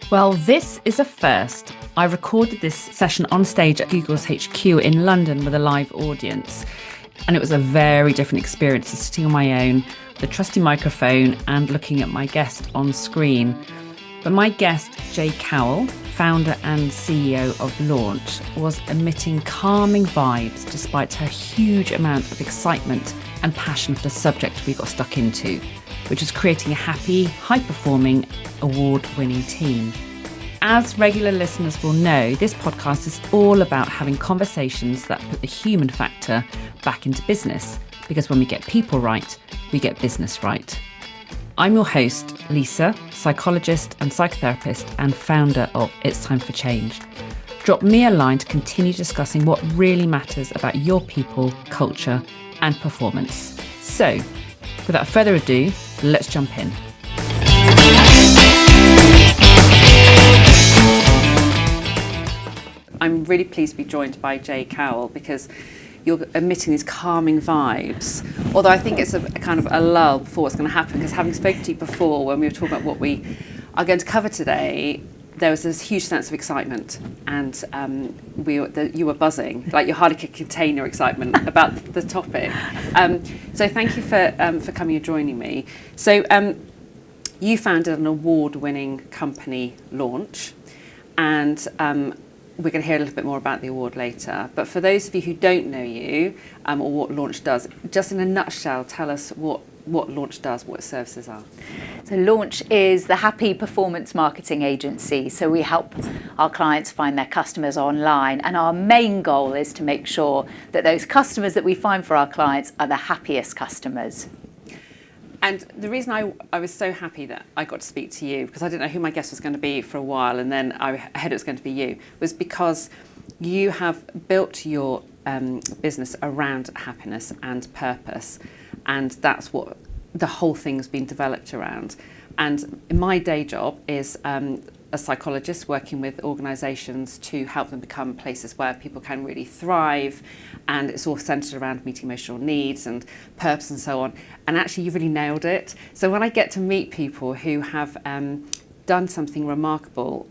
Well, this is a first. I recorded this session on stage at Google's HQ in London with a live audience. And it was a very different experience to sitting on my own, the trusty microphone and looking at my guest on screen. But my guest, Jaye Cowle, founder and CEO of Launch, was emitting calming vibes despite her huge amount of excitement and passion for the subject we got stuck into, which was creating a happy, high-performing, award-winning team. As regular listeners will know, this podcast is all about having conversations that put the human factor back into business, because when we get people right, we get business right. I'm your host, Lisa, psychologist and psychotherapist and founder of It's Time for Change. Drop me a line to continue discussing what really matters about your people, culture and performance. So, without further ado, let's jump in. I'm really pleased to be joined by Jaye Cowle because you're emitting these calming vibes. Although I think it's a kind of a lull before what's going to happen, because having spoken to you before when we were talking about what we are going to cover today, there was this huge sense of excitement, and you were buzzing, like you hardly could contain your excitement about the topic. So thank you for coming and joining me. So you founded an award-winning company, Launch, and we're going to hear a little bit more about the award later. But for those of you who don't know you or what Launch does, just in a nutshell, tell us what Launch does, what its services are. So Launch is the happy performance marketing agency. So we help our clients find their customers online. And our main goal is to make sure that those customers that we find for our clients are the happiest customers. And the reason I was so happy that I got to speak to you, because I didn't know who my guest was going to be for a while, and then I heard it was going to be you, was because you have built your business around happiness and purpose, and that's what the whole thing's been developed around. And my day job is a psychologist working with organisations to help them become places where people can really thrive, and it's all centred around meeting emotional needs and purpose and so on. And actually you've really nailed it. So when I get to meet people who have done something remarkable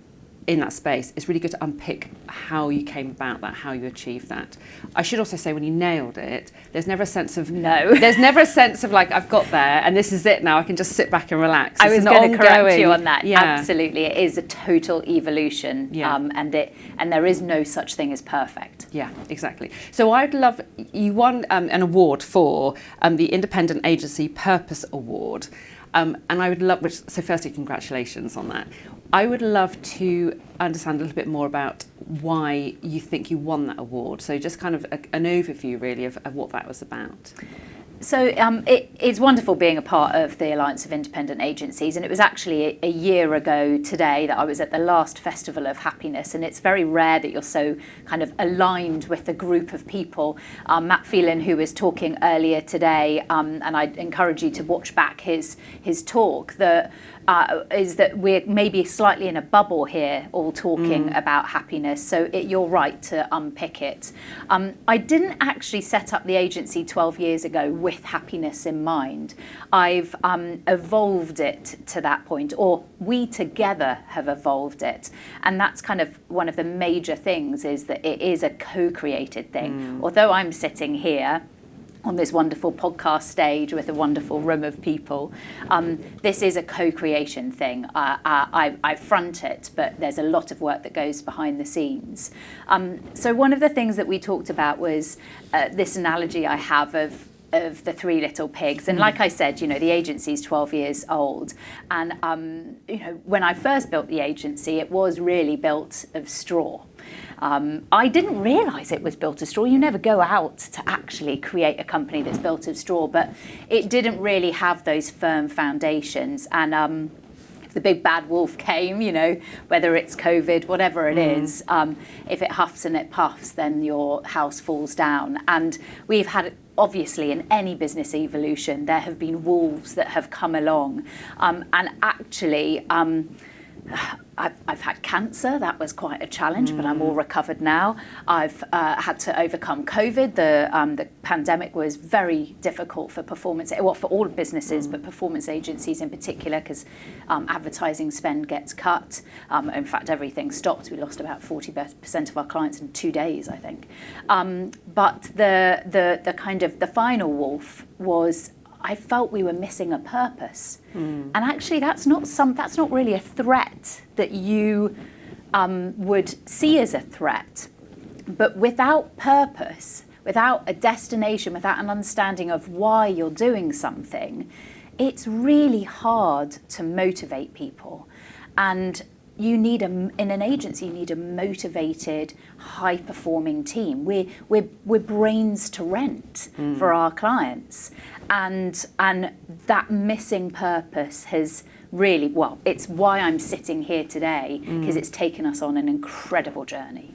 in that space, it's really good to unpick how you came about that, how you achieved that. I should also say, when you nailed it, there's never a sense of there's never a sense of like, I've got there and this is it now, I can just sit back and relax. I was going to correct you on that. Yeah. Absolutely, it is a total evolution. Yeah. And there is no such thing as perfect. Yeah, exactly. So I'd love, you won an award for the Independent Agency Purpose Award. And I would love, so firstly, congratulations on that. I would love to understand a little bit more about why you think you won that award. So just kind of an overview, really, of what that was about. So it's wonderful being a part of the Alliance of Independent Agencies, and it was actually a year ago today that I was at the last Festival of Happiness, and it's very rare that you're so kind of aligned with a group of people. Matt Phelan, who was talking earlier today, and I encourage you to watch back his talk, is that we're maybe slightly in a bubble here, all talking about happiness. So you're right to unpick it. I didn't actually set up the agency 12 years ago with happiness in mind. I've evolved it to that point, or we together have evolved it. And that's kind of one of the major things, is that it is a co-created thing. Although I'm sitting here on this wonderful podcast stage with a wonderful room of people, this is a co-creation thing. I front it, but there's a lot of work that goes behind the scenes. So one of the things that we talked about was this analogy I have of the three little pigs. And like I said, the agency is 12 years old. And, when I first built the agency, it was really built of straw. I didn't realise it was built of straw. You never go out to actually create a company that's built of straw, but it didn't really have those firm foundations. And if the big bad wolf came, whether it's COVID, whatever it is, if it huffs and it puffs, then your house falls down. And we've had, obviously, in any business evolution, there have been wolves that have come along. And actually, I've had cancer. That was quite a challenge, but I'm all recovered now. I've had to overcome COVID. The pandemic was very difficult for performance, well, for all businesses, but performance agencies in particular, because advertising spend gets cut. In fact, everything stopped. We lost about 40% of our clients in 2 days, I think. But the kind of the final wolf was, I felt we were missing a purpose. And actually that's not really a threat that you would see as a threat. But without purpose, without a destination, without an understanding of why you're doing something, it's really hard to motivate people. And you need in an agency, you need a motivated, high-performing team. We're brains to rent for our clients, and that missing purpose has really, well, it's why I'm sitting here today, because it's taken us on an incredible journey.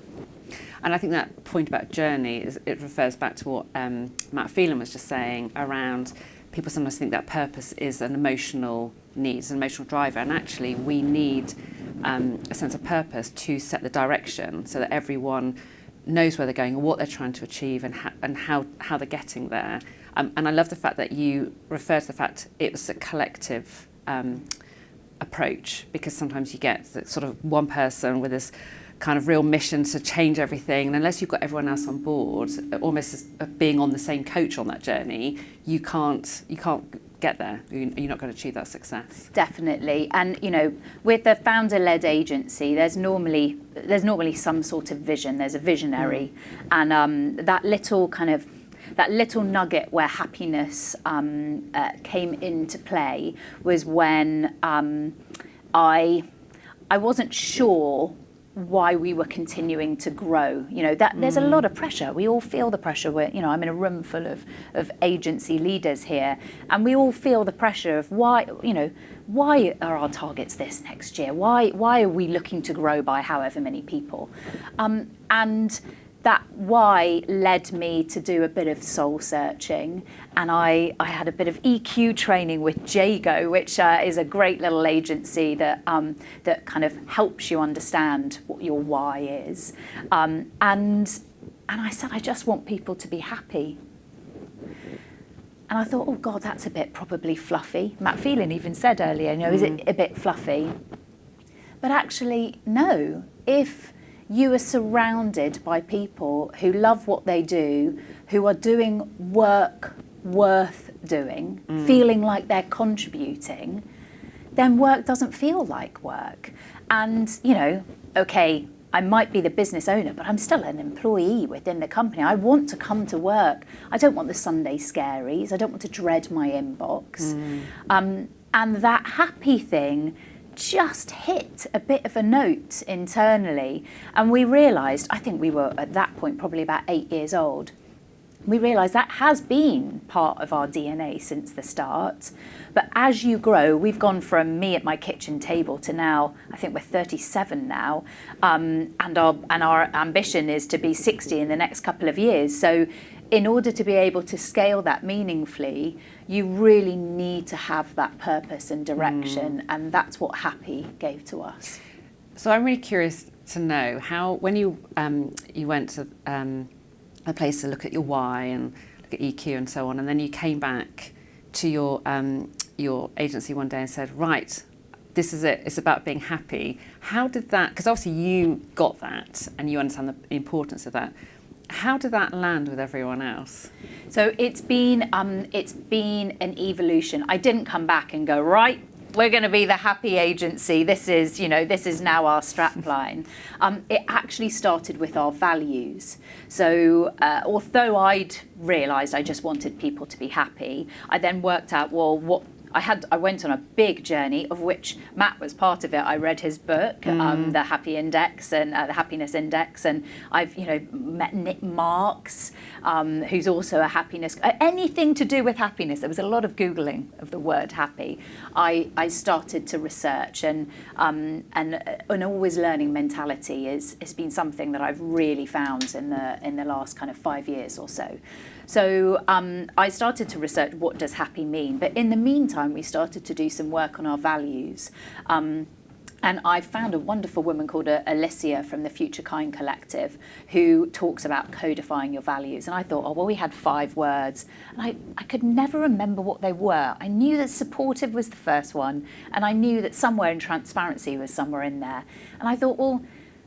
And I think that point about journey it refers back to what Matt Phelan was just saying around. People sometimes think that purpose is an emotional need, it's an emotional driver, and actually we need a sense of purpose to set the direction so that everyone knows where they're going and what they're trying to achieve and how they're getting there. And I love the fact that you refer to the fact it was a collective approach, because sometimes you get sort of one person with this kind of real mission to change everything, and unless you've got everyone else on board, almost as being on the same coach on that journey, you can't get there. You're not going to achieve that success. Definitely. And with the founder-led agency, there's normally some sort of vision. There's a visionary, and that little nugget where happiness came into play was when I wasn't sure why we were continuing to grow. There's a lot of pressure. We all feel the pressure. I'm in a room full of agency leaders here, and we all feel the pressure of why are our targets this next year? Why are we looking to grow by however many people? And that why led me to do a bit of soul searching, and I had a bit of EQ training with Jaye, which is a great little agency that kind of helps you understand what your why is. And I said, I just want people to be happy. And I thought, oh God, that's a bit probably fluffy. Matt Phelan even said earlier, is it a bit fluffy? But actually, no. If you are surrounded by people who love what they do, who are doing work worth doing, feeling like they're contributing, then work doesn't feel like work. And, okay, I might be the business owner, but I'm still an employee within the company. I want to come to work. I don't want the Sunday scaries. I don't want to dread my inbox. And that happy thing just hit a bit of a note internally, and we realised, I think we were at that point probably about 8 years old, we realised that has been part of our DNA since the start. But as you grow, we've gone from me at my kitchen table to now, I think we're 37 now, and our ambition is to be 60 in the next couple of years. So in order to be able to scale that meaningfully, you really need to have that purpose and direction, and that's what Happy gave to us. So I'm really curious to know how, when you went to a place to look at your why and look at EQ and so on, and then you came back to your agency one day and said, right, this is it, it's about being happy. How did that, because obviously you got that and you understand the importance of that, how did that land with everyone else? So it's been an evolution. I didn't come back and go, right, we're going to be the happy agency. This is now our strapline. It actually started with our values. So although I'd realised I just wanted people to be happy, I then worked out, well, what I went on a big journey, of which Matt was part of it. I read his book, The Happy Index and the Happiness Index, and I've met Nick Marks, who's also a happiness. Anything to do with happiness. There was a lot of Googling of the word happy. I started to research, and an always learning mentality has been something that I've really found in the last kind of 5 years or so. So I started to research, what does happy mean? But in the meantime, we started to do some work on our values. And I found a wonderful woman called Alicia from the Future Kind Collective who talks about codifying your values. And I thought, oh, well, we had 5 words. And I could never remember what they were. I knew that supportive was the first one. And I knew that somewhere in transparency was somewhere in there. And I thought, well,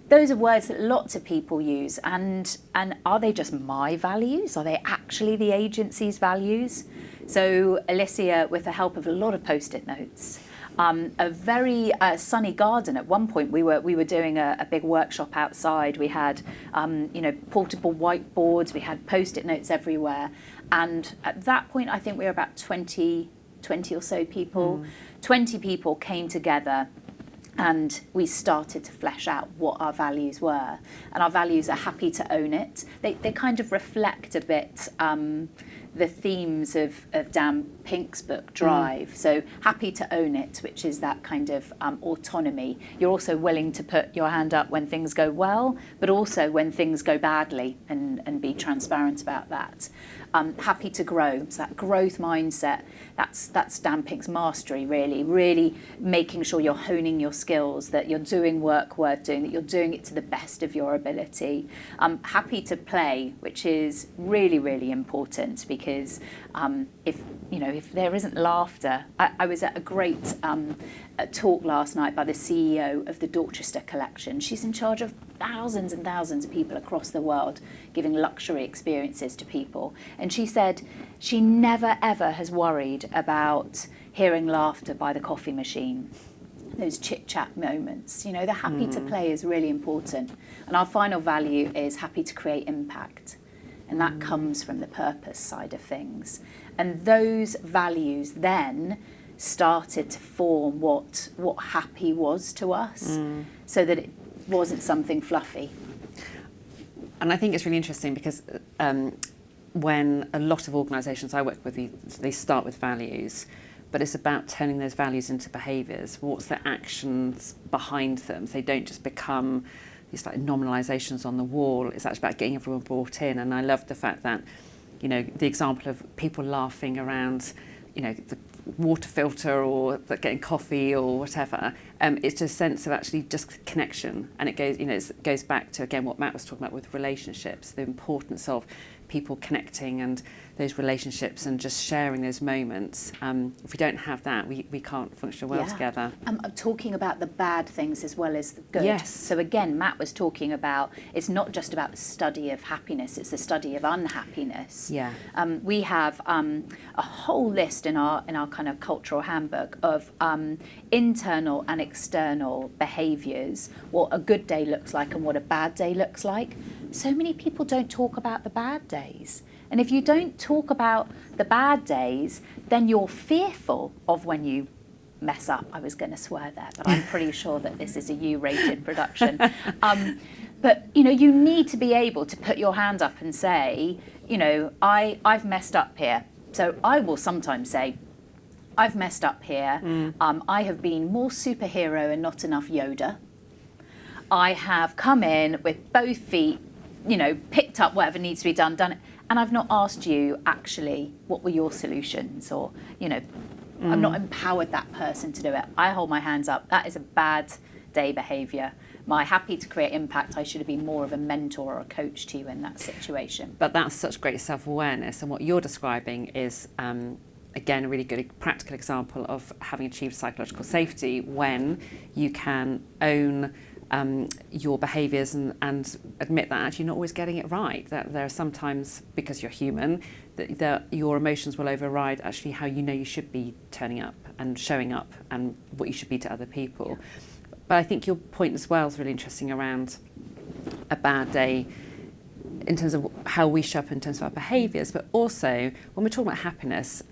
those are words that lots of people use. And are they just my values? Are they actually the agency's values? So Alicia, with the help of a lot of Post-it notes, a very sunny garden. At one point, we were doing a big workshop outside. We had, portable whiteboards. We had Post-it notes everywhere. And at that point, I think we were about 20 or so people. 20 people came together, and we started to flesh out what our values were. And our values are happy to own it. They kind of reflect a bit the themes of Dan Pink's book, Drive. So happy to own it, which is that kind of autonomy. You're also willing to put your hand up when things go well, but also when things go badly, and be transparent about that. Happy to grow, so that growth mindset, that's Dan Pink's mastery, really making sure you're honing your skills, that you're doing work worth doing, that you're doing it to the best of your ability. Happy to play, which is really important, because if there isn't laughter, I was at a great talk last night by the CEO of the Dorchester collection. She's in charge of thousands and thousands of people across the world, giving luxury experiences to people. And she said she never ever has worried about hearing laughter by the coffee machine. Those chit-chat moments, the happy to play is really important. And our final value is happy to create impact. And that comes from the purpose side of things. And those values then started to form what happy was to us, so that it wasn't something fluffy. And I think it's really interesting because when a lot of organisations I work with, they start with values, but it's about turning those values into behaviours. What's the actions behind them? So they don't just become these like nominalisations on the wall. It's actually about getting everyone brought in. And I love the fact that, the example of people laughing around, the water filter or getting coffee or whatever. It's just a sense of actually just connection. And it goes, it goes back to, again, what Matt was talking about with relationships, the importance of people connecting and those relationships and just sharing those moments. If we don't have that, we can't function well together. I'm talking about the bad things as well as the good. Yes. So again, Matt was talking about, it's not just about the study of happiness, it's the study of unhappiness. Yeah. We have a whole list in our kind of cultural handbook of internal and external behaviours, what a good day looks like and what a bad day looks like. So many people don't talk about the bad days. And if you don't talk about the bad days, then you're fearful of when you mess up. I was going to swear there, but I'm pretty sure that this is a U-rated production. But, you need to be able to put your hand up and say, I've messed up here. So I will sometimes say, I've messed up here. I have been more superhero and not enough Yoda. I have come in with both feet, picked up whatever needs to be done it. And I've not asked you, actually, what were your solutions? Or, I've not empowered that person to do it. I hold my hands up. That is a bad day behaviour. My happy to create impact, I should have been more of a mentor or a coach to you in that situation. But that's such great self-awareness. And what you're describing is, again, a really good practical example of having achieved psychological safety when you can own your behaviours and admit that actually you're not always getting it right, that there are sometimes, because you're human, that your emotions will override actually how you should be turning up and showing up and what you should be to other people. Yeah. But I think your point as well is really interesting around a bad day in terms of how we show up in terms of our behaviours, but also when we're talking about happiness,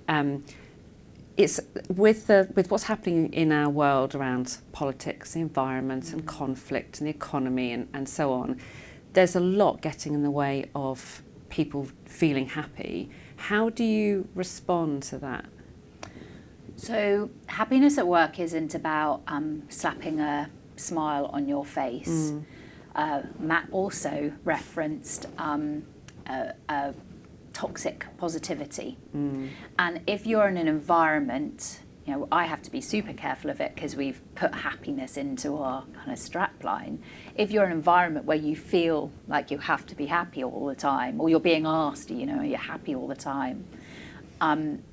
it's with what's happening in our world around politics, the environment and conflict and the economy and so on, there's a lot getting in the way of people feeling happy. How do you respond to that? So happiness at work isn't about slapping a smile on your face. Matt also referenced toxic positivity. And if you're in an environment you know, I have to be super careful of it because we've put happiness into our kind of strap line. If you're in an environment where you feel like you have to be happy all the time, or you're being asked, you know, are you happy all the time?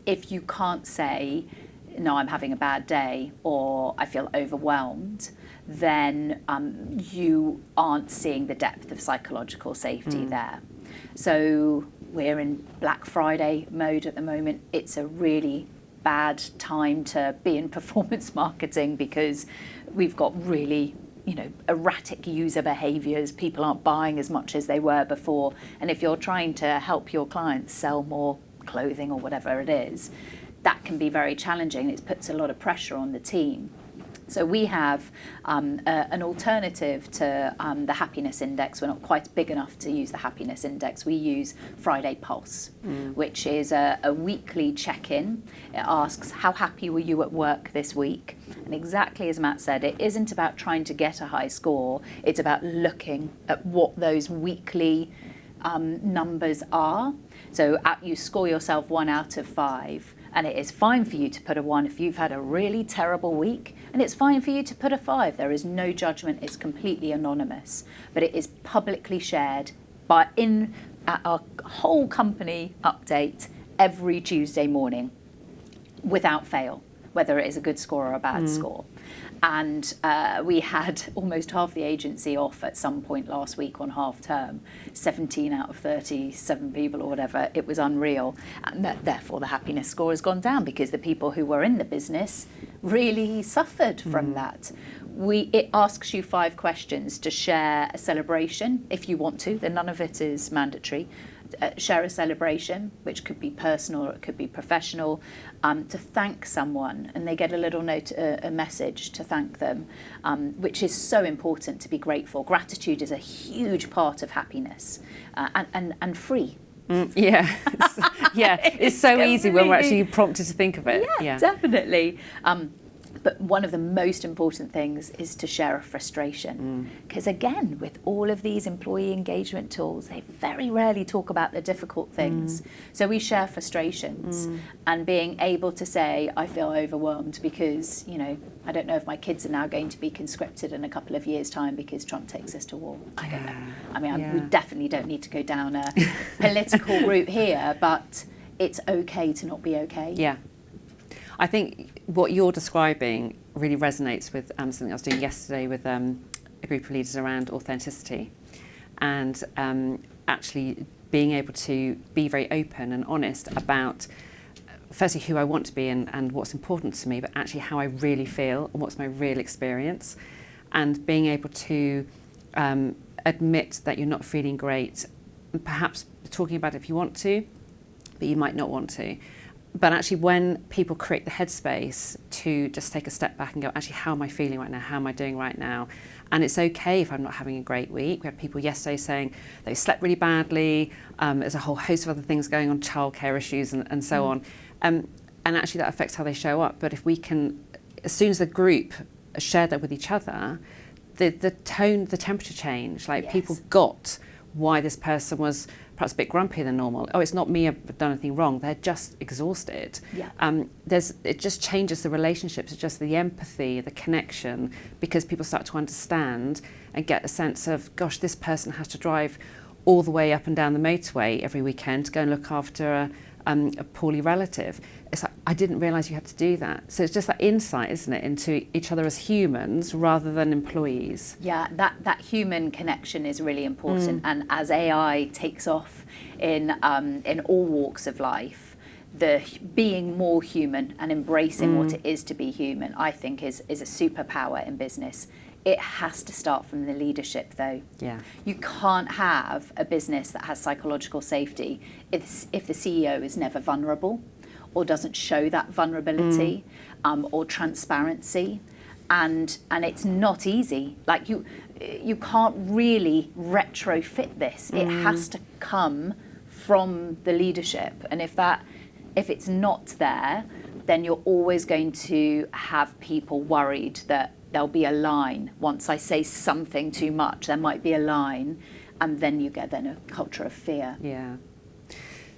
If you can't say, no, I'm having a bad day, or I feel overwhelmed, then you aren't seeing the depth of psychological safety there. So we're in Black Friday mode at the moment. It's a really bad time to be in performance marketing because we've got really, you know, erratic user behaviors. People aren't buying as much as they were before. And if you're trying to help your clients sell more clothing or whatever it is, that can be very challenging. It puts a lot of pressure on the team. So we have an alternative to the happiness index. We're not quite big enough to use the happiness index. We use Friday Pulse, which is a weekly check-in. It asks, how happy were you at work this week? And exactly as Matt said, it isn't about trying to get a high score. It's about looking at what those weekly numbers are. So you score yourself 1 out of 5. And it is fine for you to put a 1 if you've had a really terrible week, and it's fine for you to put a 5. There is no judgment. It's completely anonymous, but it is publicly shared at our whole company update every Tuesday morning, without fail, whether it is a good score or a bad score. And we had almost half the agency off at some point last week on half term, 17 out of 37 people or whatever. It was unreal. And therefore the happiness score has gone down because the people who were in the business really suffered from that. It asks you 5 questions to share a celebration if you want to, then none of it is mandatory. Share a celebration, which could be personal or it could be professional, to thank someone, and they get a little note, a message to thank them, which is so important, to be grateful. Gratitude is a huge part of happiness, and free. Yeah, it's so easy when we're actually prompted to think of it. Yeah. Definitely. But one of the most important things is to share a frustration. Because again, with all of these employee engagement tools, they very rarely talk about the difficult things. So we share frustrations, and being able to say, I feel overwhelmed because, you know, I don't know if my kids are now going to be conscripted in a couple of years' time because Trump takes us to war. I don't know. I mean, we definitely don't need to go down a political route here, but it's okay to not be okay. Yeah. I think what you're describing really resonates with something I was doing yesterday with a group of leaders around authenticity, and actually being able to be very open and honest about firstly who I want to be and what's important to me, but actually how I really feel and what's my real experience, and being able to admit that you're not feeling great, and perhaps talking about it if you want to, but you might not want to. But actually when people create the headspace to just take a step back and go, actually, how am I feeling right now? How am I doing right now? And it's okay if I'm not having a great week. We had people yesterday saying they slept really badly. There's a whole host of other things going on, childcare issues and so on. And actually that affects how they show up. But if we can, as soon as the group share that with each other, the tone, the temperature changed. Like people got why this person was perhaps a bit grumpier than normal. Oh, it's not me, I've done anything wrong. They're just exhausted. It just changes the relationships. It's just the empathy, the connection, because people start to understand and get a sense of, gosh, this person has to drive all the way up and down the motorway every weekend to go and look after a poorly relative. It's like, I didn't realise you had to do that. So it's just that insight, isn't it, into each other as humans rather than employees. Yeah, that human connection is really important. And as AI takes off in all walks of life, the being more human and embracing what it is to be human, I think is a superpower in business. It has to start from the leadership, though. Yeah. You can't have a business that has psychological safety if the CEO is never vulnerable or doesn't show that vulnerability or transparency. And it's not easy. Like you can't really retrofit this. It has to come from the leadership. And if it's not there, then you're always going to have people worried that there'll be a line. Once I say something too much, there might be a line, and then you get a culture of fear. Yeah.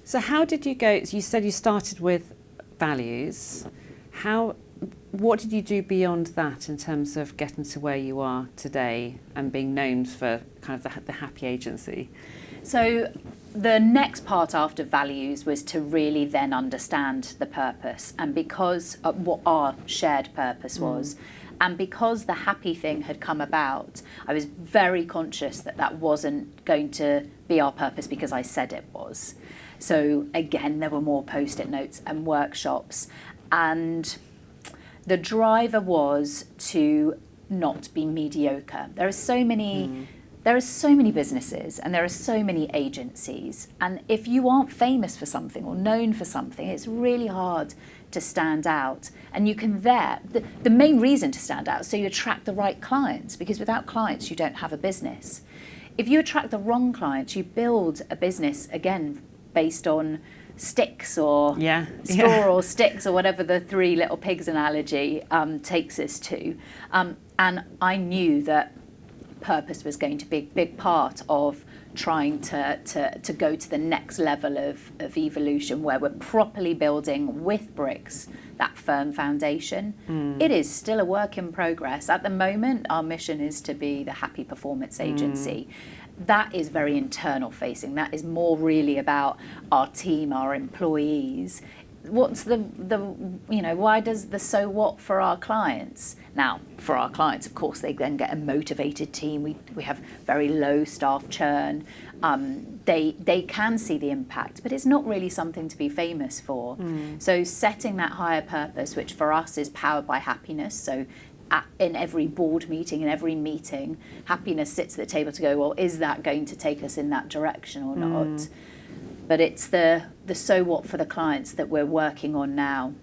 So how did you go? So you said you started with values. What did you do beyond that in terms of getting to where you are today and being known for kind of the happy agency? So the next part after values was to really then understand the purpose, and because of what our shared purpose was. And because the happy thing had come about, I was very conscious that that wasn't going to be our purpose because I said it was. So again, there were more post-it notes and workshops, and the driver was to not be mediocre. There are so many businesses and there are so many agencies, and if you aren't famous for something or known for something, it's really hard to stand out. And you can the main reason to stand out is so you attract the right clients, because without clients you don't have a business. If you attract the wrong clients, you build a business again based on sticks or straw or sticks, or whatever the three little pigs analogy takes us to. And I knew that purpose was going to be a big part of trying to go to the next level of evolution, where we're properly building with bricks that firm foundation. It is still a work in progress. At the moment, our mission is to be the happy performance agency. That is very internal facing. That is more really about our team, our employees. What's why does the so what for our clients? Now, for our clients, of course, they then get a motivated team. We have very low staff churn. They can see the impact, but it's not really something to be famous for. So setting that higher purpose, which for us is powered by happiness. So in every board meeting, in every meeting, happiness sits at the table to go, well, is that going to take us in that direction or not? But it's the so what for the clients that we're working on now.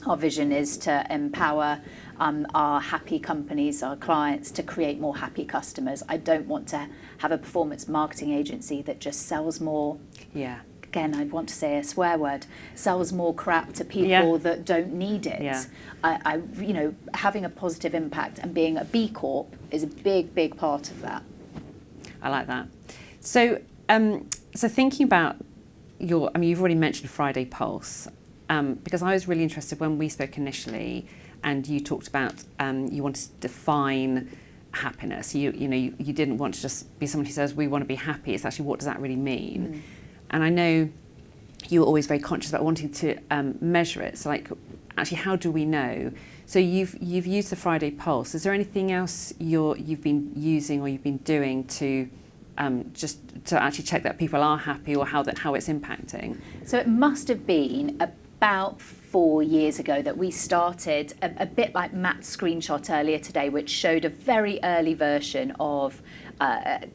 Our vision is to empower our happy companies, our clients, to create more happy customers. I don't want to have a performance marketing agency that just sells more. Again, I'd want to say a swear word, sells more crap to people that don't need it. I having a positive impact and being a B Corp is a big part of that. I like that. So thinking about you've already mentioned Friday Pulse, because I was really interested when we spoke initially, and you talked about you wanted to define happiness. You didn't want to just be someone who says we want to be happy. It's actually, what does that really mean? And I know you were always very conscious about wanting to measure it. So actually, how do we know? So you've used the Friday Pulse. Is there anything else you've been using or you've been doing to just to actually check that people are happy, or how it's impacting? So it must have been about 4 years ago that we started a bit like Matt's screenshot earlier today, which showed a very early version of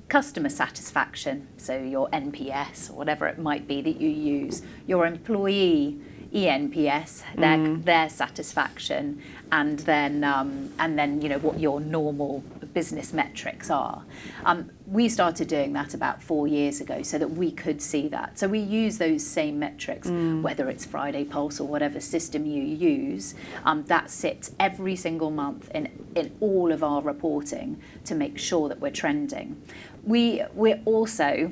customer satisfaction. So your NPS, or whatever it might be that you use, your employee ENPS, their satisfaction, and then what your normal business metrics are. We started doing that about 4 years ago so that we could see that. So we use those same metrics, whether it's Friday Pulse or whatever system you use, that sits every single month in all of our reporting to make sure that we're trending. We're also,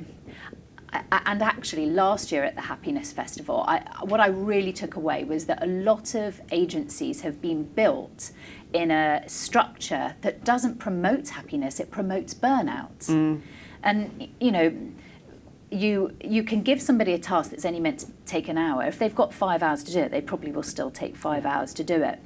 and actually last year at the Happiness Festival, what I really took away was that a lot of agencies have been built in a structure that doesn't promote happiness, it promotes burnout. And you can give somebody a task that's only meant to take an hour. If they've got 5 hours to do it, they probably will still take 5 hours to do it.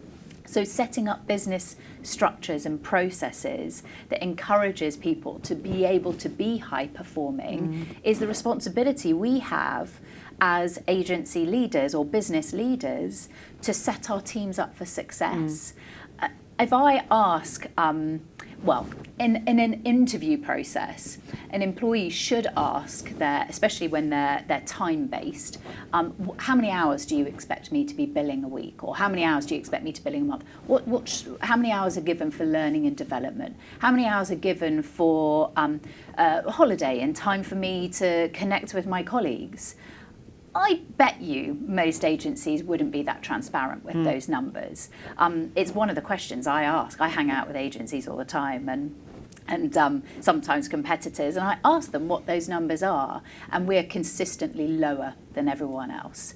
So setting up business structures and processes that encourages people to be able to be high performing is the responsibility we have as agency leaders or business leaders to set our teams up for success. If I ask, in an interview process, an employee should ask especially when they're time-based, how many hours do you expect me to be billing a week? Or how many hours do you expect me to billing a month? How many hours are given for learning and development? How many hours are given for holiday and time for me to connect with my colleagues? I bet you most agencies wouldn't be that transparent with those numbers. It's one of the questions I ask. I hang out with agencies all the time, and and sometimes competitors, and I ask them what those numbers are, and we're consistently lower than everyone else,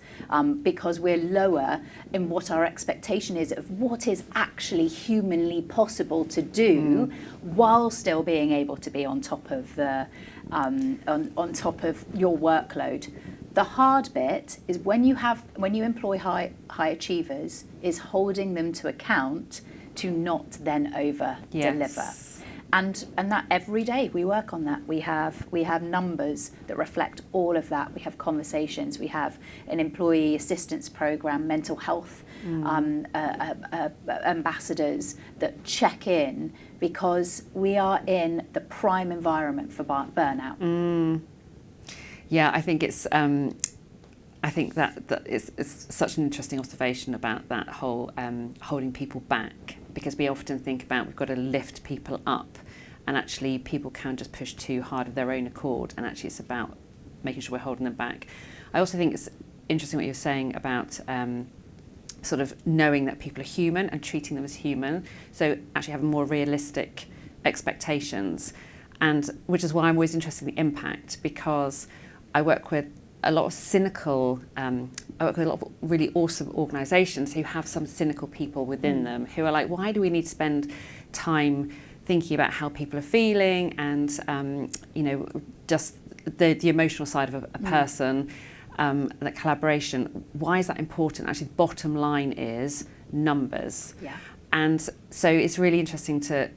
because we're lower in what our expectation is of what is actually humanly possible to do while still being able to be on top of the on top of your workload. The hard bit is when you employ high achievers, is holding them to account to not then over deliver. And that every day we work on that. We have numbers that reflect all of that. We have conversations. We have an employee assistance program, mental health ambassadors that check in, because we are in the prime environment for burnout. Yeah, I think it's. I think that it's such an interesting observation about that whole holding people back, because we often think about we've got to lift people up, and actually people can just push too hard of their own accord, and actually it's about making sure we're holding them back. I also think it's interesting what you're saying about sort of knowing that people are human and treating them as human, so actually having more realistic expectations, and which is why I'm always interested in the impact, because I work with a lot of cynical, I work with a lot of really awesome organisations who have some cynical people within them who are like, why do we need to spend time thinking about how people are feeling and, just the emotional side of a person, that collaboration, why is that important? Actually, the bottom line is numbers. Yeah. And so it's really interesting to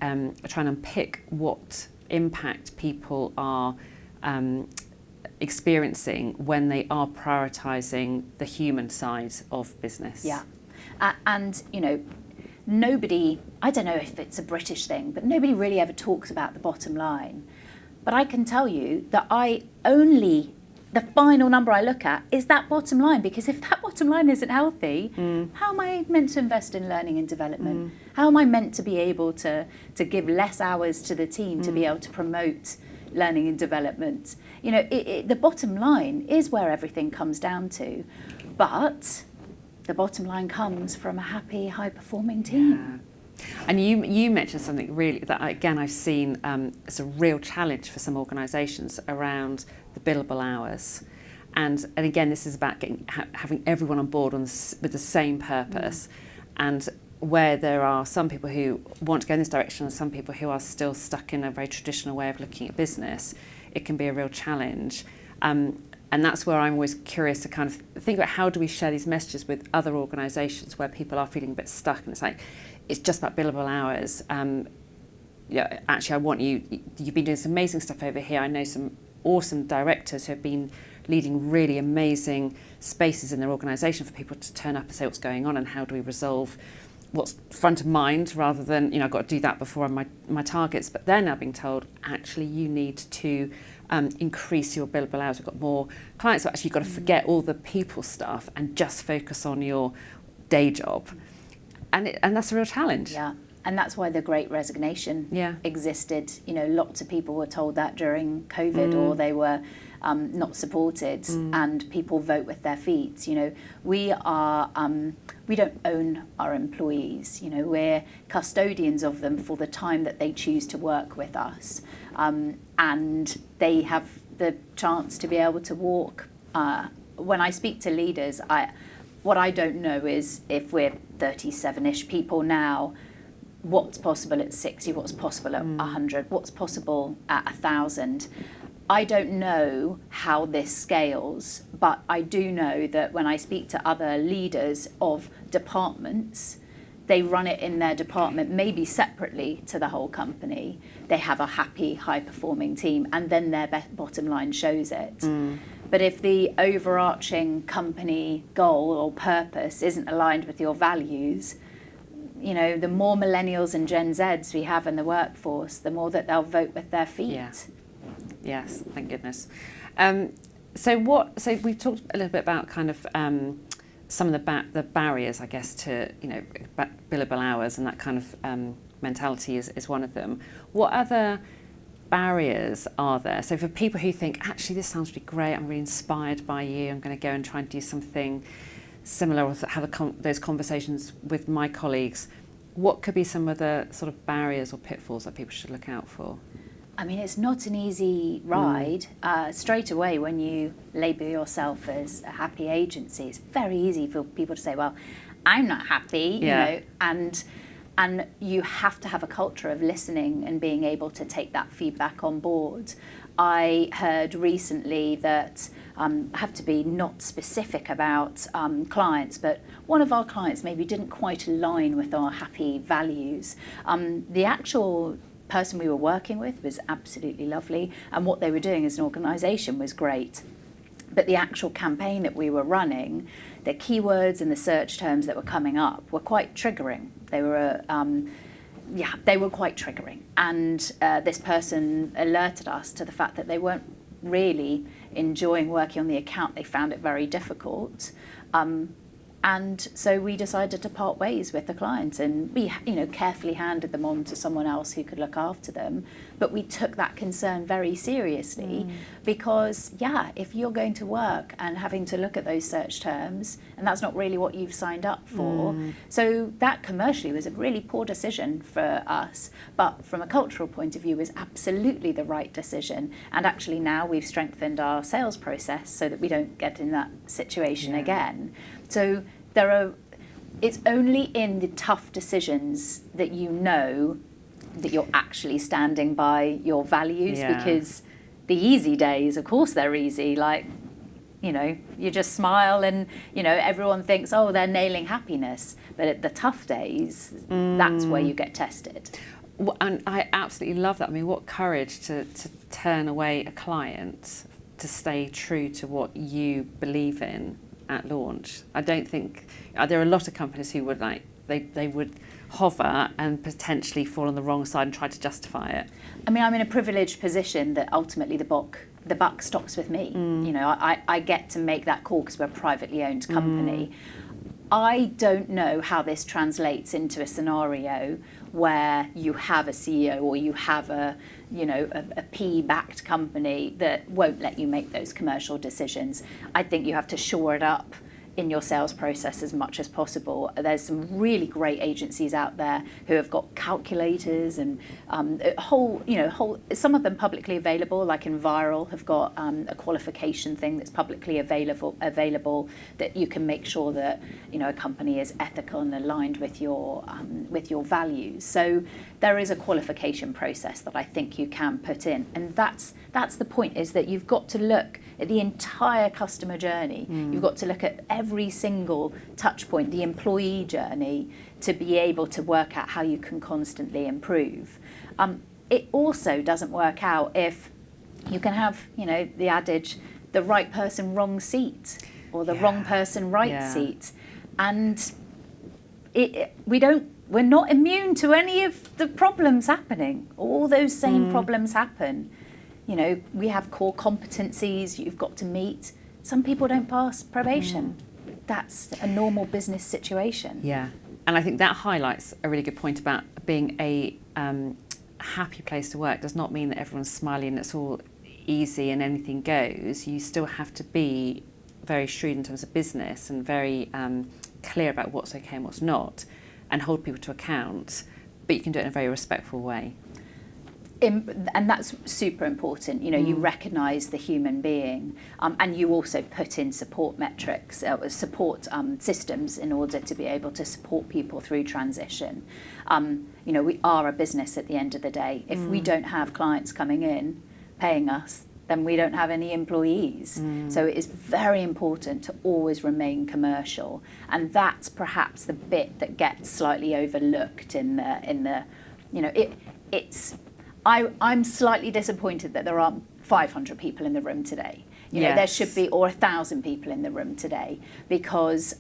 try and unpick what impact people are experiencing when they are prioritising the human side of business. Yeah. And, nobody, I don't know if it's a British thing, but nobody really ever talks about the bottom line. But I can tell you that the final number I look at is that bottom line, because if that bottom line isn't healthy, how am I meant to invest in learning and development? How am I meant to be able to give less hours to the team to be able to promote learning and development? The bottom line is where everything comes down to, but the bottom line comes from a happy, high-performing team. Yeah. And you mentioned something really that, again, I've seen as a real challenge for some organisations around the billable hours. And again, this is about having everyone on board with the same purpose. And where there are some people who want to go in this direction and some people who are still stuck in a very traditional way of looking at business, it can be a real challenge. And that's where I'm always curious to kind of think about how do we share these messages with other organisations where people are feeling a bit stuck and it's like, it's just about billable hours. Actually, I want you've been doing some amazing stuff over here. I know some awesome directors who have been leading really amazing spaces in their organisation for people to turn up and say what's going on and how do we resolve what's front of mind, rather than, I've got to do that before my targets. But they're now being told, actually, you need to increase your billable hours. We've got more clients, so actually you've got to forget all the people stuff and just focus on your day job. And that's a real challenge. Yeah. And that's why the Great Resignation existed. Lots of people were told that during COVID, or they were not supported, and people vote with their feet. We don't own our employees. We're custodians of them for the time that they choose to work with us, and they have the chance to be able to walk. When I speak to leaders, what I don't know is if we're 37-ish people now, what's possible at 60, what's possible at 100, what's possible at 1,000. I don't know how this scales, but I do know that when I speak to other leaders of departments, they run it in their department, maybe separately to the whole company. They have a happy, high-performing team, and then their bottom line shows it. But if the overarching company goal or purpose isn't aligned with your values, the more millennials and Gen Zs we have in the workforce, the more that they'll vote with their feet. Yeah. Yes, thank goodness. So we've talked a little bit about kind of some of the barriers, I guess, to billable hours, and that kind of mentality is one of them. What other barriers are there? So for people who think, actually, this sounds really great, I'm really inspired by you, I'm going to go and try and do something similar, or have those conversations with my colleagues. what could be some of the sort of barriers or pitfalls that people should look out for? I mean, it's not an easy ride. Straight away, when you label yourself as a happy agency, it's very easy for people to say, well, I'm not happy, you know, and you have to have a culture of listening and being able to take that feedback on board. I heard recently that I have to be not specific about clients, but one of our clients maybe didn't quite align with our happy values. The actual person we were working with was absolutely lovely, and what they were doing as an organisation was great. But the actual campaign that we were running, the keywords and the search terms that were coming up were quite triggering. They were they were quite triggering, and this person alerted us to the fact that they weren't really enjoying working on the account. They found it very difficult, and so we decided to part ways with the client, and we, you know, carefully handed them on to someone else who could look after them. But we took that concern very seriously, because if you're going to work and having to look at those search terms, and that's not really what you've signed up for, so that commercially was a really poor decision for us, but from a cultural point of view was absolutely the right decision. And actually now we've strengthened our sales process so that we don't get in that situation again. So it's only in the tough decisions that you know that you're actually standing by your values, because the easy days, of course they're easy, like, you know, you just smile and, you know, everyone thinks, oh, they're nailing happiness. But at the tough days, that's where you get tested. Well, and I absolutely love that. I mean, what courage to turn away a client to stay true to what you believe in at launch. I don't think there are a lot of companies who would they would hover and potentially fall on the wrong side and try to justify it. I mean, I'm in a privileged position that ultimately the buck stops with me. You know, I get to make that call because we're a privately owned company. I don't know how this translates into a scenario where you have a CEO or you have a PE-backed company that won't let you make those commercial decisions. I think you have to shore it up in your sales process as much as possible. There's some really great agencies out there who have got calculators and some of them publicly available, like Enviral have got a qualification thing that's publicly available that you can make sure that, you know, a company is ethical and aligned with your values. So there is a qualification process that I think you can put in, and that's the point, is that you've got to look at the entire customer journey. You've got to look at every single touch point, the employee journey, to be able to work out how you can constantly improve. It also doesn't work out if you can have, you know, the adage, the right person, wrong seat, or the wrong person, right seat. And we're not immune to any of the problems happening. All those same problems happen. You know, we have core competencies you've got to meet. Some people don't pass probation. That's a normal business situation. Yeah, and I think that highlights a really good point about being a happy place to work. Does not mean that everyone's smiling and it's all easy and anything goes. You still have to be very shrewd in terms of business and very clear about what's okay and what's not, and hold people to account, but you can do it in a very respectful way. And that's super important. You know, you recognise the human being, and you also put in support metrics, support systems in order to be able to support people through transition. You know, we are a business at the end of the day. If we don't have clients coming in paying us, then we don't have any employees. So it is very important to always remain commercial, and that's perhaps the bit that gets slightly overlooked in the you know, it's. I'm slightly disappointed that there aren't 500 people in the room today. You know, there should be, or 1,000 people in the room today, because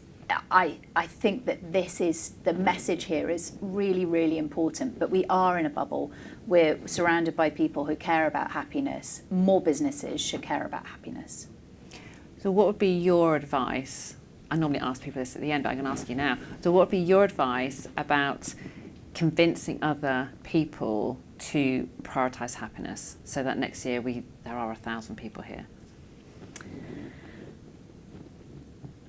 I think that the message here is really, really important. But we are in a bubble. We're surrounded by people who care about happiness. More businesses should care about happiness. So what would be your advice? I normally ask people this at the end, but I'm going to ask you now. So what would be your advice about convincing other people to prioritise happiness, so that next year there are 1,000 people here?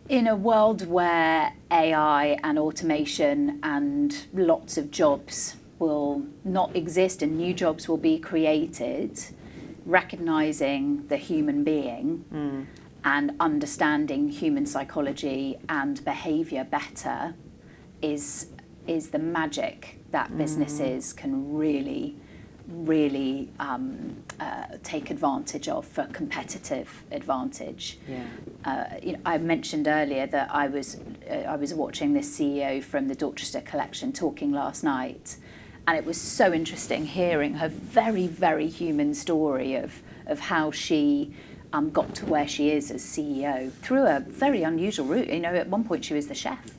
In a world where AI and automation and lots of jobs will not exist and new jobs will be created, recognizing the human being and understanding human psychology and behavior better is the magic that businesses can really take advantage of for competitive advantage. I mentioned earlier that I was watching this CEO from the Dorchester collection talking last night, and it was so interesting hearing her very, very human story of how she got to where she is as CEO through a very unusual route. At one point she was the chef,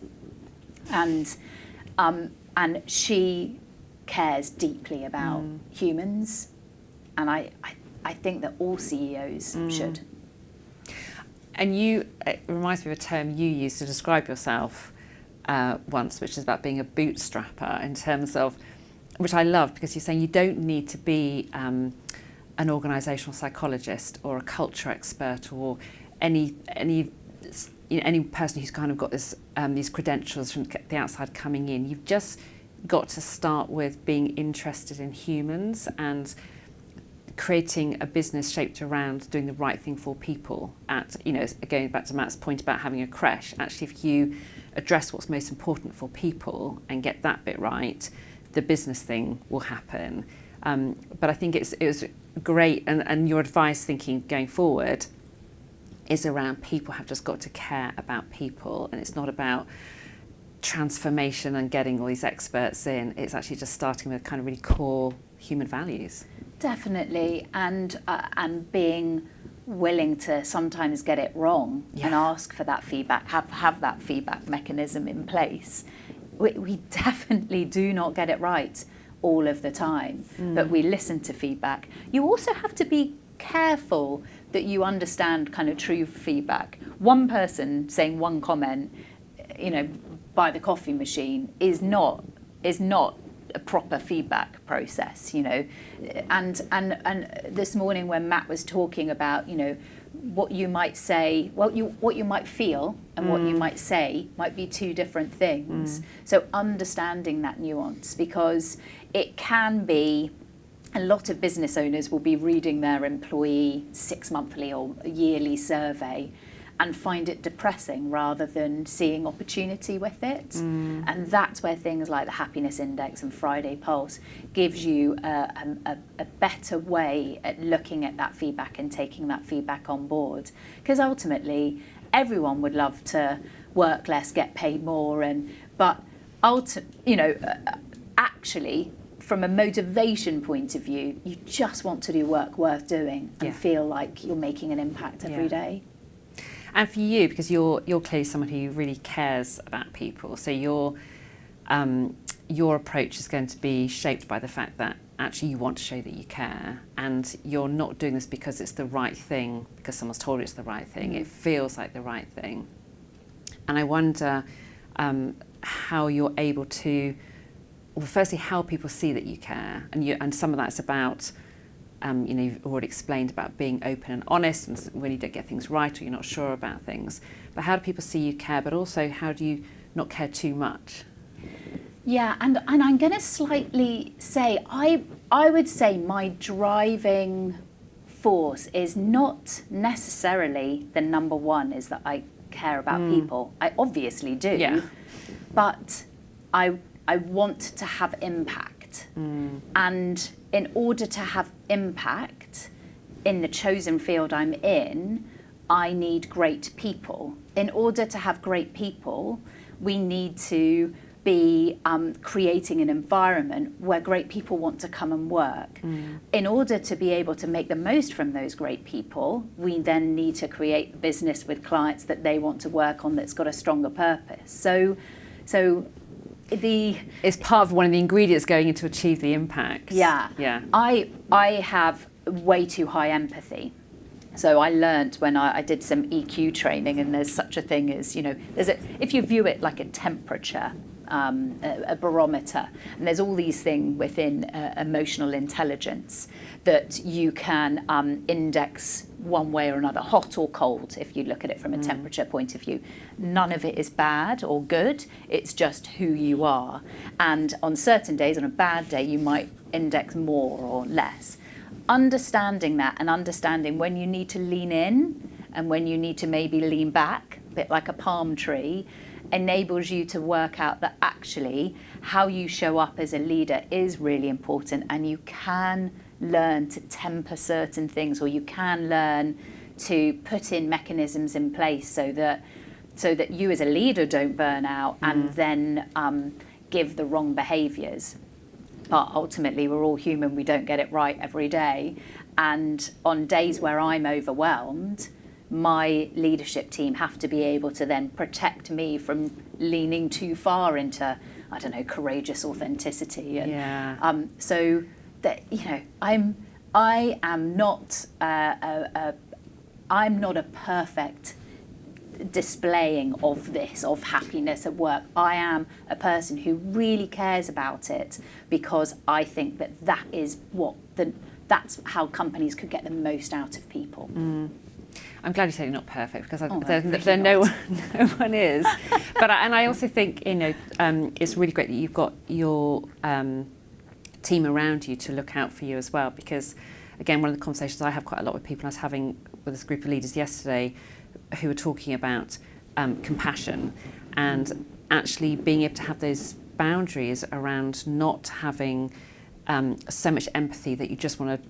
and she cares deeply about humans, and I think that all CEOs should. And it reminds me of a term you used to describe yourself once, which is about being a bootstrapper, in terms of, which I love, because you're saying you don't need to be an organisational psychologist or a culture expert or any person who's kind of got these credentials from the outside coming in. You've just got to start with being interested in humans and creating a business shaped around doing the right thing for people. Going back to Matt's point about having a creche, actually if you address what's most important for people and get that bit right, the business thing will happen. But I think it was great, and your advice thinking going forward is around people have just got to care about people, and it's not about transformation and getting all these experts in. It's actually just starting with kind of really core human values. Definitely, and being willing to sometimes get it wrong and ask for that feedback, have that feedback mechanism in place. We definitely do not get it right all of the time, but we listen to feedback. You also have to be careful that you understand kind of true feedback. One person saying one comment, by the coffee machine is not a proper feedback process, and this morning when Matt was talking about, what you might say, what you might feel and what you might say might be two different things. So understanding that nuance, because it can be, a lot of business owners will be reading their employee 6-monthly or yearly survey and find it depressing rather than seeing opportunity with it. And that's where things like the Happiness Index and Friday Pulse gives you a better way at looking at that feedback and taking that feedback on board. Because ultimately, everyone would love to work less, get paid more, but actually, from a motivation point of view, you just want to do work worth doing and feel like you're making an impact every day. And for you, because you're clearly someone who really cares about people, so your approach is going to be shaped by the fact that actually you want to show that you care, and you're not doing this because it's the right thing, because someone's told you it's the right thing. It feels like the right thing. And I wonder how you're able to, well, firstly, how people see that you care, and some of that's about, you've already explained about being open and honest, and when you don't get things right or you're not sure about things. But how do people see you care? But also, how do you not care too much? Yeah, and I'm going to slightly say, I would say my driving force is not necessarily the number one, is that I care about people. I obviously do, but I want to have impact. And in order to have impact in the chosen field I'm in, I need great people. In order to have great people, we need to be creating an environment where great people want to come and work. In order to be able to make the most from those great people, we then need to create a business with clients that they want to work on that's got a stronger purpose. So it's part of one of the ingredients going into achieve the impact. I have way too high empathy. So I learned when I did some EQ training, and there's such a thing as, if you view it like a temperature, a barometer. And there's all these things within emotional intelligence that you can index one way or another, hot or cold, if you look at it from a temperature point of view. None of it is bad or good, it's just who you are. And on certain days, on a bad day, you might index more or less. Understanding that and understanding when you need to lean in and when you need to maybe lean back, a bit like a palm tree, enables you to work out that actually how you show up as a leader is really important, and you can learn to temper certain things, or you can learn to put in mechanisms in place so that you as a leader don't burn out and then give the wrong behaviours. But ultimately we're all human, we don't get it right every day, and on days where I'm overwhelmed, my leadership team have to be able to then protect me from leaning too far into, I don't know, courageous authenticity. And so that, you know, I'm not a perfect displaying of this, of happiness at work. I am a person who really cares about it, because I think that is that's how companies could get the most out of people. I'm glad you said you're not perfect, because no one is. But I also think, you know, it's really great that you've got your team around you to look out for you as well, because again, one of the conversations I have quite a lot with people, I was having with this group of leaders yesterday who were talking about compassion and actually being able to have those boundaries around not having so much empathy that you just want to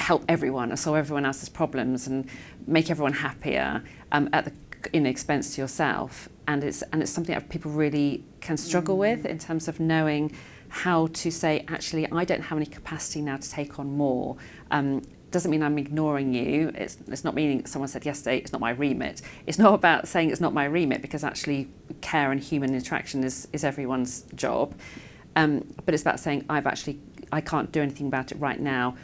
help everyone or solve everyone else's problems and make everyone happier at the expense to yourself. And it's something that people really can struggle with, in terms of knowing how to say, actually, I don't have any capacity now to take on more. Doesn't mean I'm ignoring you. It's not meaning, someone said yesterday, it's not my remit. It's not about saying it's not my remit, because actually care and human interaction is everyone's job. But it's about saying, I can't do anything about it right now.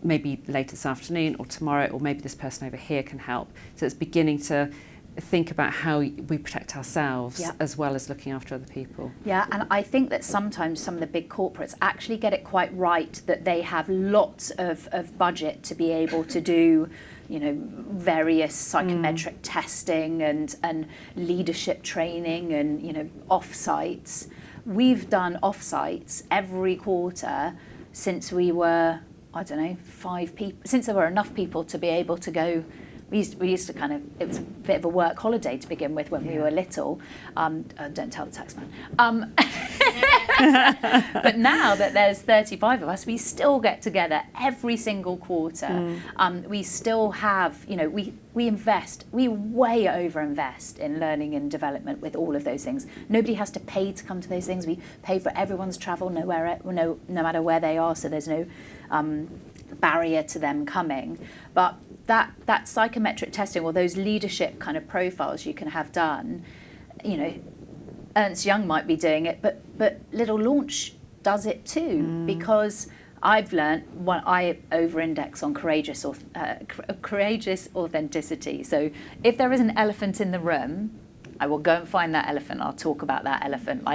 Maybe later this afternoon or tomorrow, or maybe this person over here can help. So it's beginning to think about how we protect ourselves as well as looking after other people. Yeah, and I think that sometimes some of the big corporates actually get it quite right, that they have lots of budget to be able to do, you know, various psychometric testing and leadership training and, you know, off-sites. We've done off-sites every quarter since we were, I don't know, 5 people, since there were enough people to be able to go. We used to kind of, it was a bit of a work holiday to begin with when we were little. Don't tell the taxman. But now that there's 35 of us, we still get together every single quarter. We still have, you know, we invest, we way over invest in learning and development with all of those things. Nobody has to pay to come to those things. We pay for everyone's travel, no matter where they are, so there's no barrier to them coming. But that psychometric testing, or those leadership kind of profiles you can have done, you know, Ernst Young might be doing it, but Little Launch does it too, because I've learned I over-index on courageous authenticity. So if there is an elephant in the room, I will go and find that elephant. I'll talk about that elephant.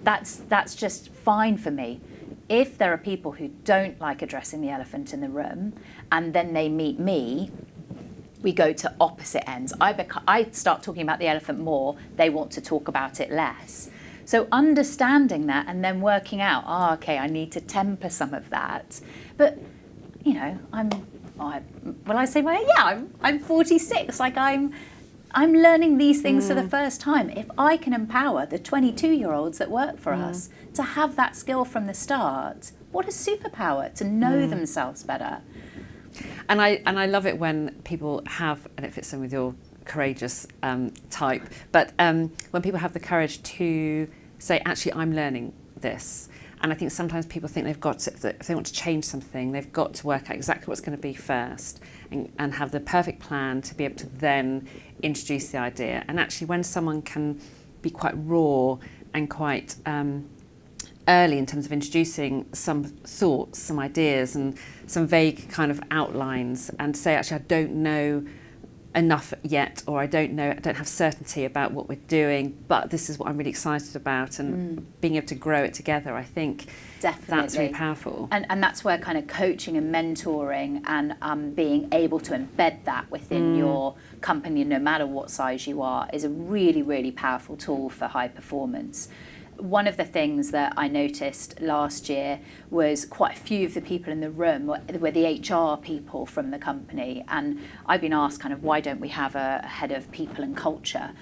That's just fine for me. If there are people who don't like addressing the elephant in the room, and then they meet me, we go to opposite ends. I start talking about the elephant more, they want to talk about it less. So understanding that and then working out, okay, I need to temper some of that. But, you know, I'm 46, like I'm learning these things for the first time. If I can empower the 22-year-olds that work for us to have that skill from the start, what a superpower to know themselves better. And I love it when people have, and it fits in with your courageous type, but when people have the courage to say, actually, I'm learning this. And I think sometimes people think they've got to, if they want to change something, they've got to work out exactly what's going to be first and have the perfect plan to be able to then introduce the idea. And actually, when someone can be quite raw and quite early in terms of introducing some thoughts, some ideas and some vague kind of outlines, and say, actually, I don't know enough yet, or I don't have certainty about what we're doing, but this is what I'm really excited about, and being able to grow it together, I think Definitely. that's really powerful. And that's where kind of coaching and mentoring and being able to embed that within your company, no matter what size you are, is a really, really powerful tool for high performance. One of the things that I noticed last year was quite a few of the people in the room were the HR people from the company, and I've been asked kind of why don't we have a head of people and culture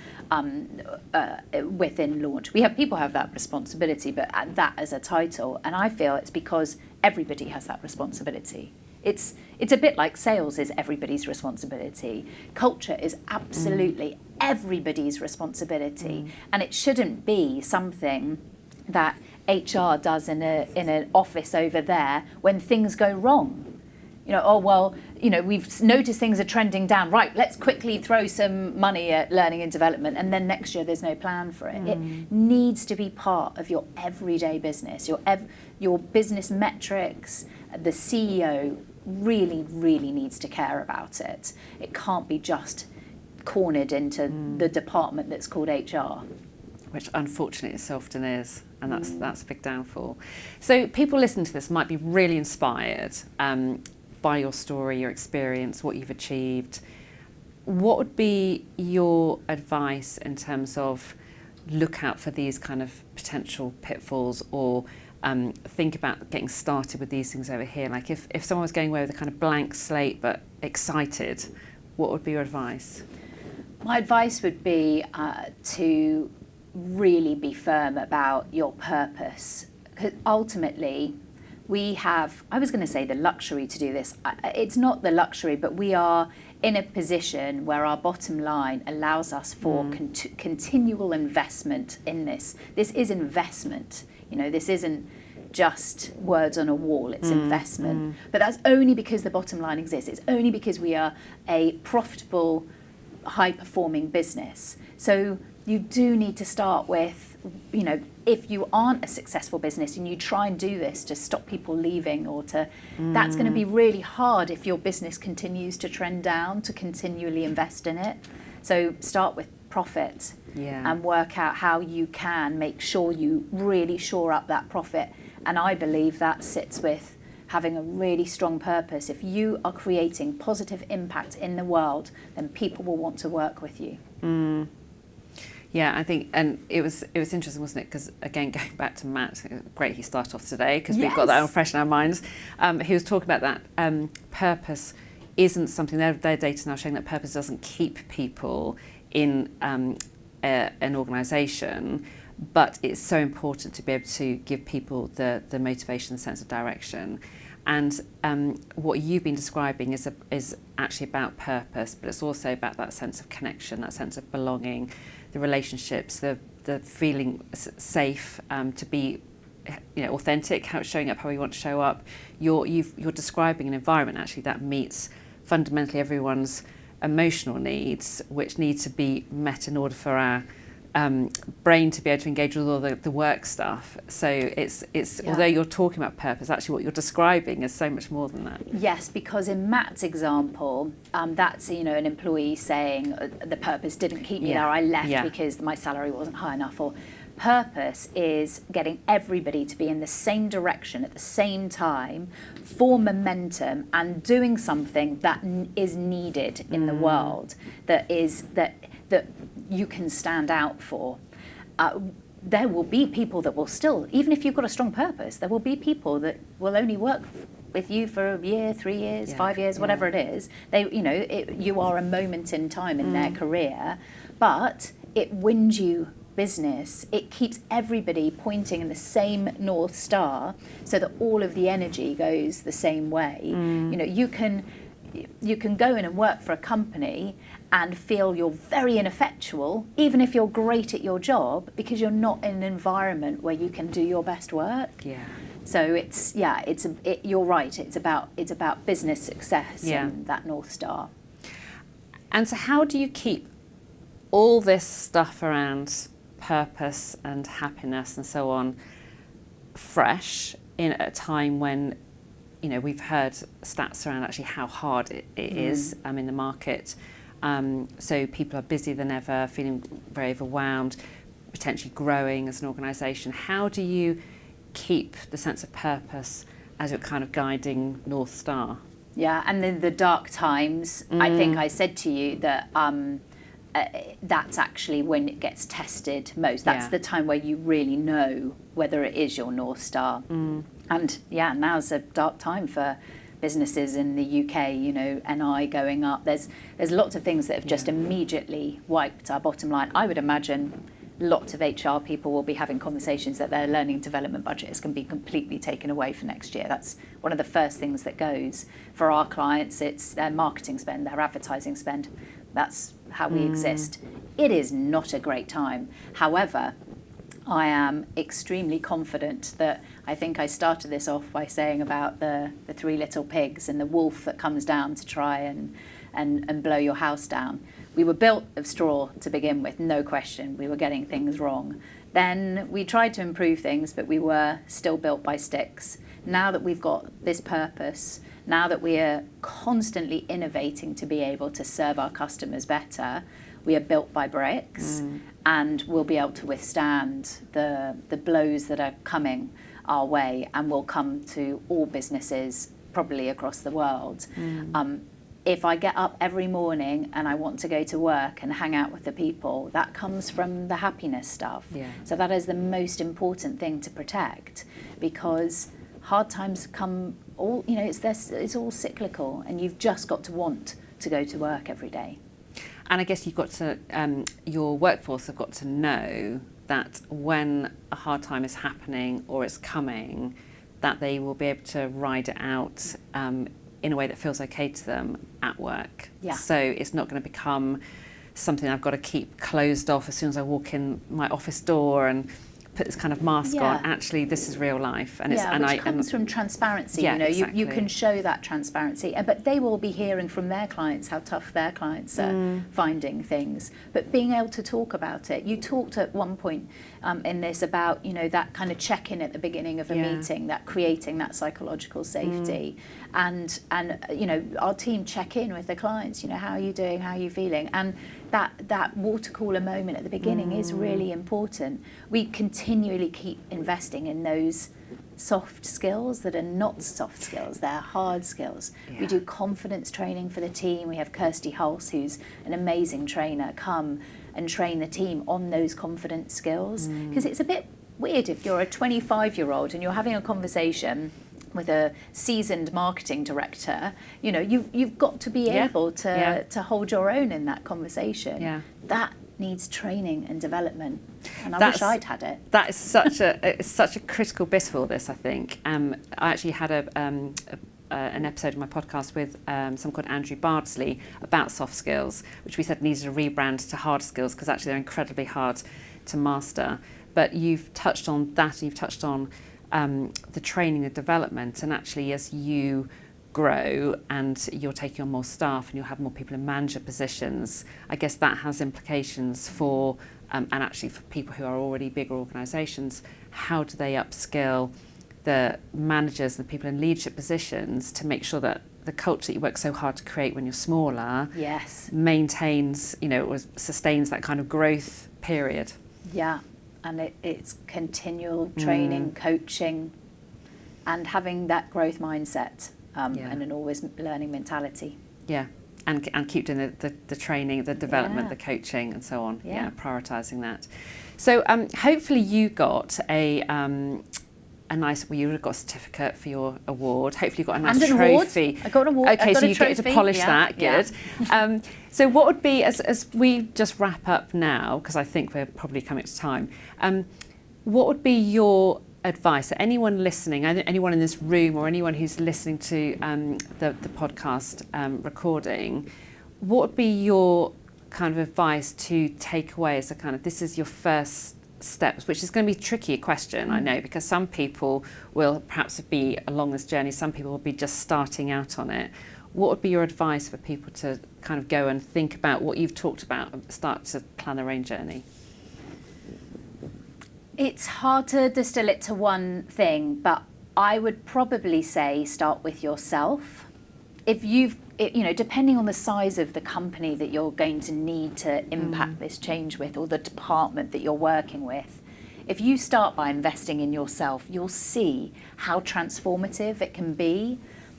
within Launch. People have that responsibility, but that as a title, and I feel it's because everybody has that responsibility. It's a bit like sales is everybody's responsibility. Culture is absolutely everybody's responsibility, and it shouldn't be something that HR does in an office over there when things go wrong. We've noticed things are trending down. Right, let's quickly throw some money at learning and development, and then next year there's no plan for it. It needs to be part of your everyday business, your business metrics. The CEO really, really needs to care about it. It can't be just cornered into the department that's called HR. Which unfortunately it so often is, and that's a big downfall. So people listening to this might be really inspired by your story, your experience, what you've achieved. What would be your advice in terms of look out for these kind of potential pitfalls, or think about getting started with these things over here? Like if someone was going away with a kind of blank slate but excited, what would be your advice? My advice would be to really be firm about your purpose. Because ultimately, we have, I was going to say the luxury to do this. It's not the luxury, but we are in a position where our bottom line allows us for continual investment in this. This is investment. This isn't just words on a wall, it's investment. But that's only because the bottom line exists. It's only because we are a profitable, high-performing business. So you do need to start with, if you aren't a successful business and you try and do this to stop people leaving that's going to be really hard if your business continues to trend down, to continually invest in it. So start with profit and work out how you can make sure you really shore up that profit. And I believe that sits with having a really strong purpose. If you are creating positive impact in the world, then people will want to work with you. Yeah, I think, and it was interesting, wasn't it? Because again, going back to Matt, great he started off today because we've got that all fresh in our minds. He was talking about that purpose isn't something, their data now showing that purpose doesn't keep people in an organisation, but it's so important to be able to give people the motivation, the sense of direction. And what you've been describing is actually about purpose, but it's also about that sense of connection, that sense of belonging, the relationships, the feeling safe, to be authentic, how it's showing up, how we want to show up. You're describing an environment actually that meets fundamentally everyone's emotional needs, which need to be met in order for our brain to be able to engage with all the work stuff. So it's although you're talking about purpose, actually what you're describing is so much more than that. Yes, because in Matt's example, that's an employee saying the purpose didn't keep me there. I left because my salary wasn't high enough. Or purpose is getting everybody to be in the same direction at the same time for momentum and doing something that is needed in the world, that you can stand out for. There will be people that will still, even if you've got a strong purpose, there will be people that will only work with you for a year, 3 years, 5 years, whatever it is. You are a moment in time in their career, but it wins you business. It keeps everybody pointing in the same North Star so that all of the energy goes the same way. You can go in and work for a company and feel you're very ineffectual, even if you're great at your job, because you're not in an environment where you can do your best work. Yeah. So you're right. It's about business success and that North Star. And so, how do you keep all this stuff around purpose and happiness and so on fresh in a time when we've heard stats around actually how hard it is in the market, So people are busier than ever, feeling very overwhelmed, potentially growing as an organisation. How do you keep the sense of purpose as your kind of guiding North Star? Yeah, and then the dark times, I think I said to you that that's actually when it gets tested most. That's the time where you really know whether it is your North Star. And now's a dark time for businesses in the UK, you know, NI going up. There's lots of things that have just immediately wiped our bottom line. I would imagine lots of HR people will be having conversations that their learning development budget is going to be completely taken away for next year. That's one of the first things that goes. For our clients, it's their marketing spend, their advertising spend. That's how we exist. It is not a great time. However, I am extremely confident that I think I started this off by saying about the three little pigs and the wolf that comes down to try and blow your house down. We were built of straw to begin with, no question. We were getting things wrong. Then we tried to improve things, but we were still built by sticks. Now that we've got this purpose, now that we are constantly innovating to be able to serve our customers better, we are built by bricks and we'll be able to withstand the blows that are coming our way and will come to all businesses probably across the world. If I get up every morning and I want to go to work and hang out with the people, that comes from the happiness stuff. So that is the most important thing to protect, because hard times come all, you know, it's all cyclical, and you've just got to want to go to work every day. And I guess you've got to, your workforce have got to know that when a hard time is happening or it's coming, that they will be able to ride it out in a way that feels okay to them at work. So it's not going to become something I've got to keep closed off as soon as I walk in my office door and put this kind of mask on. Actually, this is real life, and which comes from transparency. You know, you can show that transparency, but they will be hearing from their clients how tough their clients are finding things. But being able to talk about it. You talked at one point in this about, you know, that kind of check-in at the beginning of a meeting, that creating that psychological safety, and you know, our team check in with the clients. You know, how are you doing? How are you feeling? And that water cooler moment at the beginning is really important. We continually keep investing in those soft skills that are not soft skills, they're hard skills. We do confidence training for the team. We have Kirsty Hulse, who's an amazing trainer, come and train the team on those confidence skills. Because it's a bit weird if you're a 25-year-old and you're having a conversation with a seasoned marketing director, you know, you've got to be able to hold your own in that conversation. That needs training and development, and I wish I'd had it. That is such a critical bit of all this, I think. I actually had an episode of my podcast with someone called Andrew Bardsley about soft skills, which we said needed a rebrand to hard skills, because actually they're incredibly hard to master. But you've touched on that, and you've touched on the training and development, and actually as you grow and you're taking on more staff and you'll have more people in manager positions, I guess that has implications for, and actually for people who are already bigger organisations, how do they upskill the managers and the people in leadership positions to make sure that the culture that you work so hard to create when you're smaller maintains, you know, or sustains that kind of growth period. And it's continual training, coaching, and having that growth mindset and an always learning mentality. And keep doing the training, the development, the coaching, and so on. Prioritising that. So hopefully you got a nice, well, you would have got a certificate for your award. Hopefully you got a nice trophy. Award. I got an award. Okay, so you get to polish that. Good. So what would be, as we just wrap up now, because I think we're probably coming to time, what would be your advice to anyone listening, anyone in this room or anyone who's listening to the podcast recording? What would be your kind of advice to take away as a kind of, this is your first steps, which is going to be a tricky question, I know, because some people will perhaps be along this journey, some people will be just starting out on it. What would be your advice for people to kind of go and think about what you've talked about and start to plan their own journey? It's hard to distill it to one thing, but I would probably say start with yourself depending on the size of the company that you're going to need to impact this change with, or the department that you're working with, if you start by investing in yourself, you'll see how transformative it can be.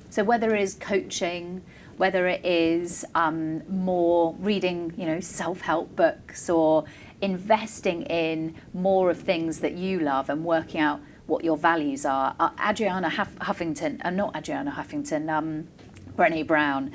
So whether it is coaching, whether it is more reading, self-help books, or investing in more of things that you love and working out what your values are. Brené Brown,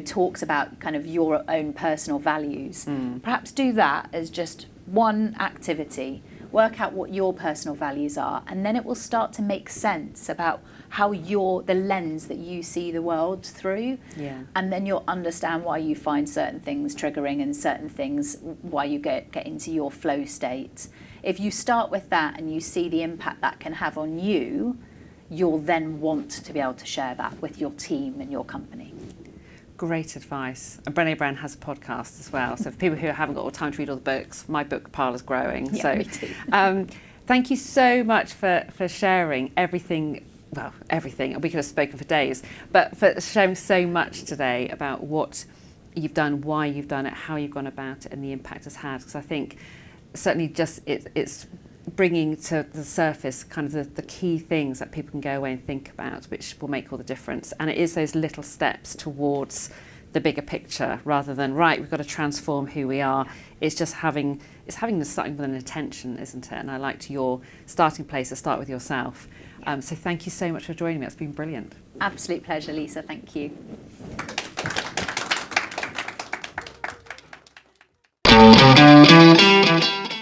talks about kind of your own personal values. Perhaps do that as just one activity. Work out what your personal values are, and then it will start to make sense about how the lens that you see the world through. Yeah. And then you'll understand why you find certain things triggering and certain things why you get into your flow state. If you start with that and you see the impact that can have on you, you'll then want to be able to share that with your team and your company. Great advice. And Brené Brown has a podcast as well. So for people who haven't got all the time to read all the books, my book pile is growing. Yeah, so me too. Thank you so much for sharing everything. Well, everything. We could have spoken for days, but for sharing so much today about what you've done, why you've done it, how you've gone about it, and the impact it's had. Because I think certainly just it's bringing to the surface kind of the key things that people can go away and think about, which will make all the difference. And it is those little steps towards the bigger picture, rather than we've got to transform who we are. It's just having this starting with an intention, isn't it? And I liked your starting place to start with yourself. So thank you so much for joining me. It's been brilliant. Absolute pleasure, Lisa. Thank you.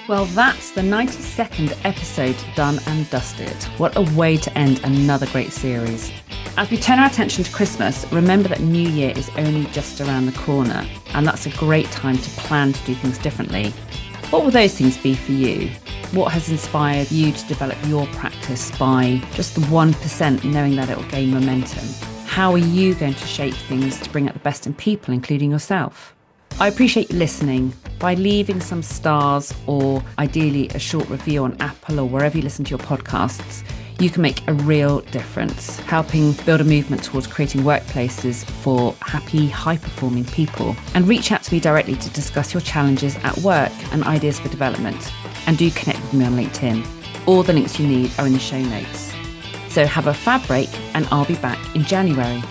Well, that's the 92nd episode done and dusted. What a way to end another great series. As we turn our attention to Christmas, remember that New Year is only just around the corner, and that's a great time to plan to do things differently. What will those things be for you? What has inspired you to develop your practice by just the 1%, knowing that it will gain momentum? How are you going to shape things to bring out the best in people, including yourself? I appreciate you listening. By leaving some stars, or ideally a short review on Apple or wherever you listen to your podcasts, you can make a real difference, helping build a movement towards creating workplaces for happy, high-performing people. And reach out to me directly to discuss your challenges at work and ideas for development. And do connect with me on LinkedIn. All the links you need are in the show notes. So have a fab break, and I'll be back in January.